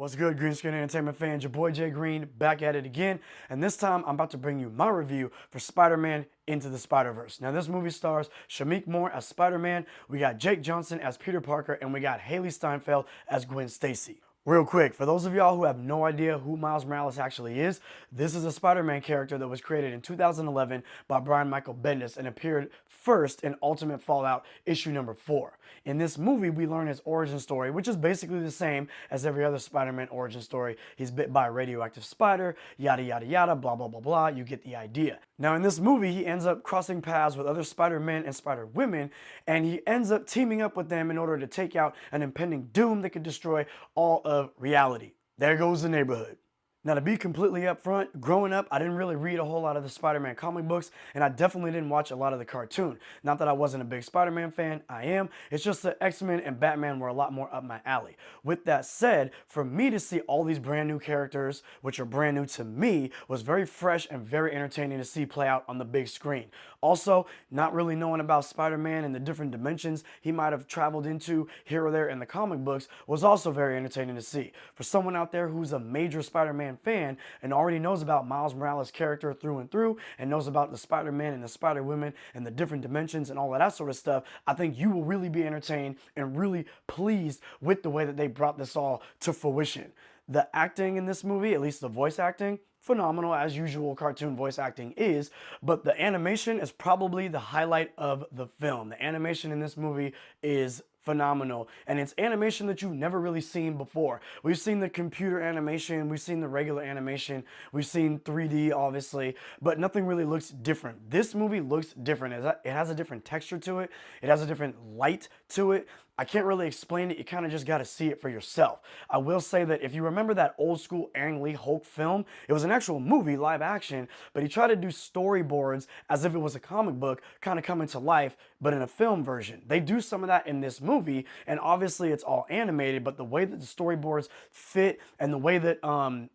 What's good, Green Screen Entertainment fans? Your boy Jay Green back at it again, and this time I'm about to bring you my review for Spider-Man Into the Spider-Verse. Now, this movie stars Shameik Moore as Spider-Man, we got Jake Johnson as Peter Parker, and we got Haley Steinfeld as Gwen Stacy. Real quick, for those of y'all who have no idea who Miles Morales actually is, this is a Spider-Man character that was created in 2011 by Brian Michael Bendis and appeared first in Ultimate Fallout issue number 4. In this movie, we learn his origin story, which is basically the same as every other Spider-Man origin story. He's bit by a radioactive spider, yada yada yada, blah blah blah blah, you get the idea. Now in this movie, he ends up crossing paths with other Spider-Men and Spider-Women, and he ends up teaming up with them in order to take out an impending doom that could destroy all of reality. There goes the neighborhood. Now, to be completely upfront, growing up, I didn't really read a whole lot of the Spider-Man comic books, and I definitely didn't watch a lot of the cartoon. Not that I wasn't a big Spider-Man fan, I am. It's just that X-Men and Batman were a lot more up my alley. With that said, for me to see all these brand new characters, which are brand new to me, was very fresh and very entertaining to see play out on the big screen. Also, not really knowing about Spider-Man and the different dimensions he might have traveled into here or there in the comic books was also very entertaining to see. For someone out there who's a major Spider-Man fan and already knows about Miles Morales' character through and through and knows about the Spider-Man and the Spider-Women and the different dimensions and all of that sort of stuff, I think you will really be entertained and really pleased with the way that they brought this all to fruition. The acting in this movie, at least the voice acting, phenomenal as usual cartoon voice acting is, but the animation is probably the highlight of the film. The animation in this movie is phenomenal, and it's animation that you've never really seen before. We've seen the computer animation, we've seen the regular animation, we've seen 3D obviously, but nothing really looks different. This movie looks different. It has a different texture to it, it has a different light to it. I can't really explain it, you kind of just got to see it for yourself. I will say that if you remember that old school Ang Lee Hulk film, it was an actual movie, live action, but he tried to do storyboards as if it was a comic book, kind of coming to life, but in a film version. They do some of that in this movie, and obviously it's all animated, but the way that the storyboards fit and the way that,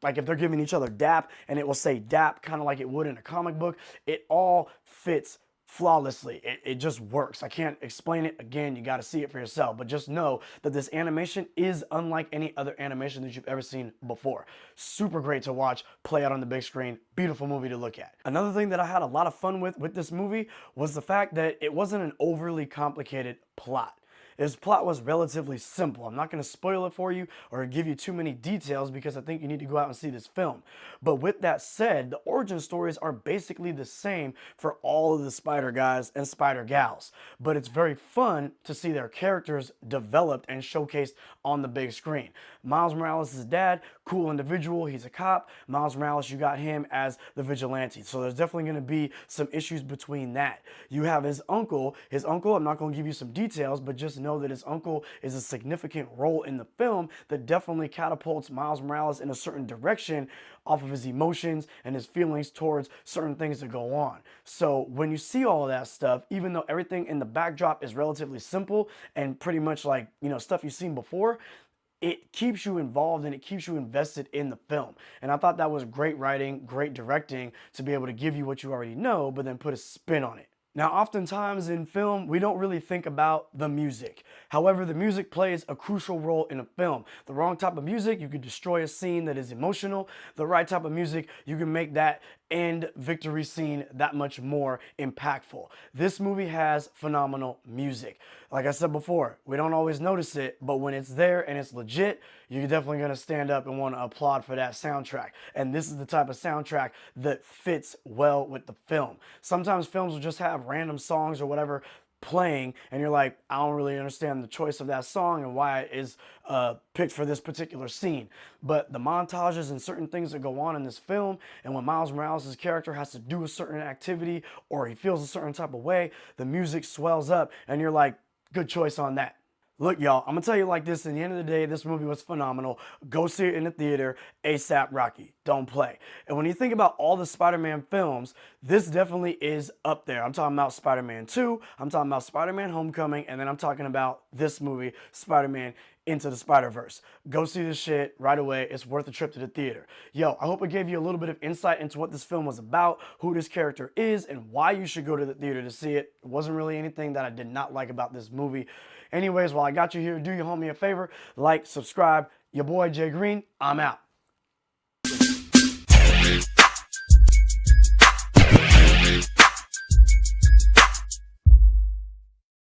like if they're giving each other dap and it will say dap kind of like it would in a comic book, it all fits flawlessly. It just works. I can't explain it. Again, you got to see it for yourself, but just know that this animation is unlike any other animation that you've ever seen before. Super great to watch play out on the big screen. Beautiful movie to look at. Another thing that I had a lot of fun with this movie was the fact that it wasn't an overly complicated plot. His plot was relatively simple. I'm not going to spoil it for you or give you too many details because I think you need to go out and see this film. But with that said, the origin stories are basically the same for all of the Spider guys and Spider gals. But it's very fun to see their characters developed and showcased on the big screen. Miles Morales' dad, cool individual, he's a cop. Miles Morales, you got him as the vigilante. So there's definitely going to be some issues between that. You have his uncle, I'm not going to give you some details, but just know that his uncle is a significant role in the film that definitely catapults Miles Morales in a certain direction off of his emotions and his feelings towards certain things that go on. So when you see all of that stuff, even though everything in the backdrop is relatively simple and pretty much like, stuff you've seen before, it keeps you involved and it keeps you invested in the film. And I thought that was great writing, great directing to be able to give you what you already know, but then put a spin on it. Now, oftentimes in film, we don't really think about the music. However, the music plays a crucial role in a film. The wrong type of music, you could destroy a scene that is emotional. The right type of music, you can make that end victory scene that much more impactful. This movie has phenomenal music. Like I said before, we don't always notice it, but when it's there and it's legit, you're definitely going to stand up and want to applaud for that soundtrack. And this is the type of soundtrack that fits well with the film. Sometimes films will just have random songs or whatever playing and you're like, I don't really understand the choice of that song and why it is picked for this particular scene. But the montages and certain things that go on in this film, and when Miles Morales' character has to do a certain activity or he feels a certain type of way, the music swells up and you're like, good choice on that. Look, y'all, I'm gonna tell you like this, at the end of the day, this movie was phenomenal. Go see it in the theater, ASAP Rocky, don't play. And when you think about all the Spider-Man films, this definitely is up there. I'm talking about Spider-Man 2, I'm talking about Spider-Man Homecoming, and then I'm talking about this movie, Spider-Man Into the Spider-Verse. Go see this shit right away. It's worth a trip to the theater. Yo, I hope it gave you a little bit of insight into what this film was about, who this character is, and why you should go to the theater to see it. It wasn't really anything that I did not like about this movie. Anyways, while I got you here, do your homie a favor, like, subscribe, Your boy Jay Green, I'm out.